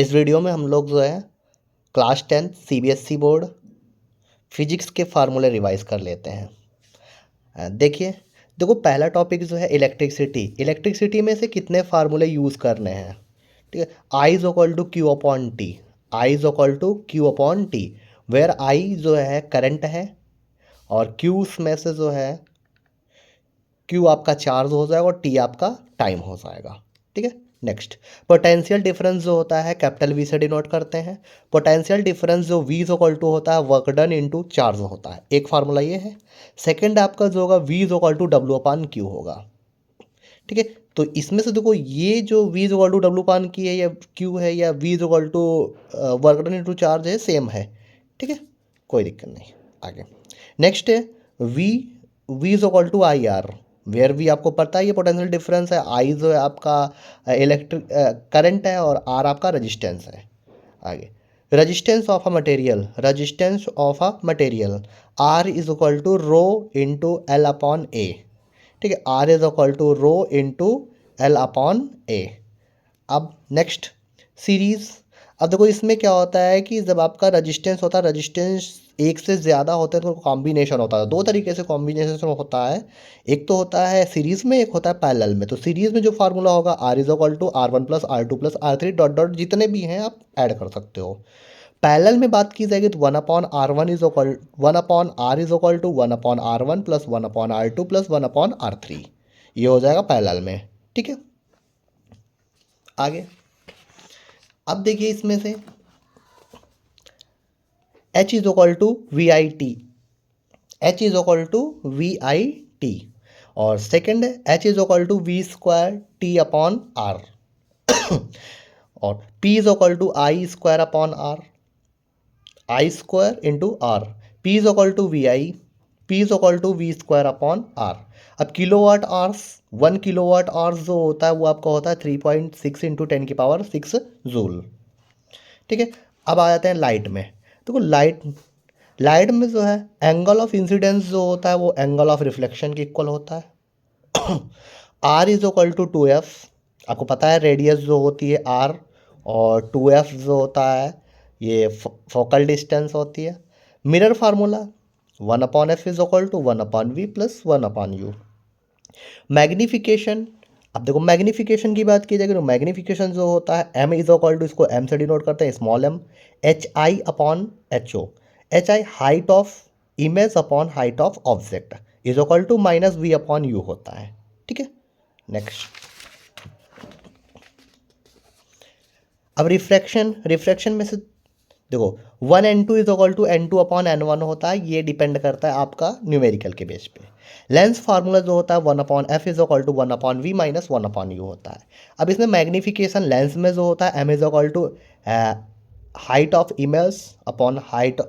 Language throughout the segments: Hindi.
इस वीडियो में हम लोग जो है क्लास 10 सीबीएसई बोर्ड फिजिक्स के फार्मूले रिवाइज कर लेते हैं। देखिए, देखो पहला टॉपिक जो है इलेक्ट्रिसिटी। इलेक्ट्रिसिटी में से कितने फार्मूले यूज़ करने हैं? ठीक है, I is equal to Q upon T. I is equal to Q upon T, where I जो है करंट है और क्यू में से जो है क्यू आपका चार्ज हो जाएगा और टी आपका टाइम हो जाएगा। ठीक है, नेक्स्ट पोटेंशियल डिफरेंस जो होता है कैपिटल वी से डिनोट करते हैं। पोटेंशियल डिफरेंस जो वी इज इक्वल टू होता है वर्क डन इनटू चार्ज होता है। एक फार्मूला ये है। सेकंड आपका जो होगा V is equal to W upon Q होगा। ठीक है, तो इसमें से देखो ये जो V is equal to W upon की है या क्यू है या V is equal to work done into charge है, सेम है। ठीक है, कोई दिक्कत नहीं। आगे नेक्स्ट है V V is equal to I R, where V आपको पता है ये पोटेंशियल डिफरेंस है। आई जो है आपका इलेक्ट्रिक करंट है और आर आपका रेजिस्टेंस है। आगे resistance of a material, resistance of a material R is equal to rho into L upon A. ठीक है, R is equal to rho into L upon A. अब नेक्स्ट सीरीज। अब देखो इसमें क्या होता है कि जब आपका रजिस्टेंस होता है, रजिस्टेंस एक से ज़्यादा होते हैं तो कॉम्बिनेशन होता है। दो तरीके से कॉम्बिनेशन होता है, एक तो होता है सीरीज़ में, एक होता है पैरेलल में। तो सीरीज़ में जो फार्मूला होगा R is equal to R one plus R two plus R three dot dot जितने भी हैं आप ऐड कर सकते हो। पैरेलल में बात की जाएगी तो one upon r one is equal one upon r is equal to one upon r one plus one upon r two plus one upon r three. ये हो जाएगा पैरेलल में। ठीक है, आगे अब देखिए इसमें से H is equal to V I T. H is equal to V I T और सेकेंड है H is equal to V square T upon R और P is equal to I square upon R, I square into R. P is equal to V I, P is equal to V square upon R. अब किलोवाट आवर्स, 1 किलोवाट आवर्स जो होता है वो आपका होता है 3.6 इंटू 10 की पावर 6 जूल। ठीक है, अब आ जाते हैं लाइट में। देखो लाइट लाइट में जो है एंगल ऑफ इंसिडेंस जो होता है वो एंगल ऑफ रिफ्लेक्शन के इक्वल होता है। R is equal to 2f। आपको पता है रेडियस जो होती है आर और 2f जो होता है ये फोकल डिस्टेंस होती है। Mirror formula 1/f is equal to 1/v plus 1/u। Magnification, अब देखो मैग्निफिकेशन की बात की जाएगी तो मैग्निफिकेशन जो होता है m इज इक्वल टू, इसको m से डिनोट करते हैं small m, H I upon H O. H I height of image upon height of object is equal to minus V upon U होता है। ठीक है, नेक्स्ट अब रिफ्रैक्शन। रिफ्रैक्शन में से देखो 1n2 is equal to n2 upon n1 होता है, ये डिपेंड करता है आपका न्यूमेरिकल के बेस पे। लेंस फार्मूला जो होता है 1/f is equal to 1/v minus 1/u होता है। अब इसमें मैग्निफिकेशन लेंस में जो होता है m is equal to height of image upon height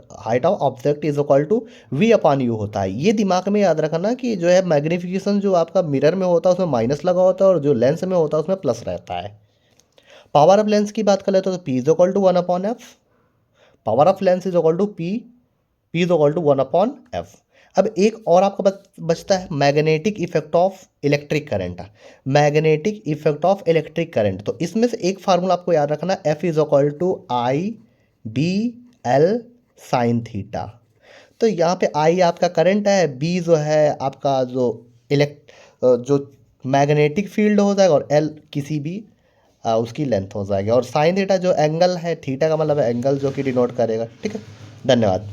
of object is equal to v upon u होता है। ये दिमाग में याद रखना कि जो है मैग्निफिकेशन जो आपका मिरर में होता है उसमें माइनस लगा होता है और जो लेंस में होता है उसमें प्लस रहता है। पावर ऑफ लेंस की बात कर ले तो p is equal to 1/f। Power of lens is equal to P is equal to 1/f। अब एक और आपका बचता है magnetic effect of electric current. Magnetic effect of electric current, तो इसमें से एक फार्मूला आपको याद रखना, F is equal to I B L sine theta. तो यहाँ पे आई आपका करंट है, बी जो है आपका जो जो मैग्नेटिक फील्ड हो जाएगा और एल किसी भी उसकी लेंथ हो जाएगी और साइन थीटा जो एंगल है, थीटा का मतलब है एंगल जो कि डिनोट करेगा। ठीक है, धन्यवाद।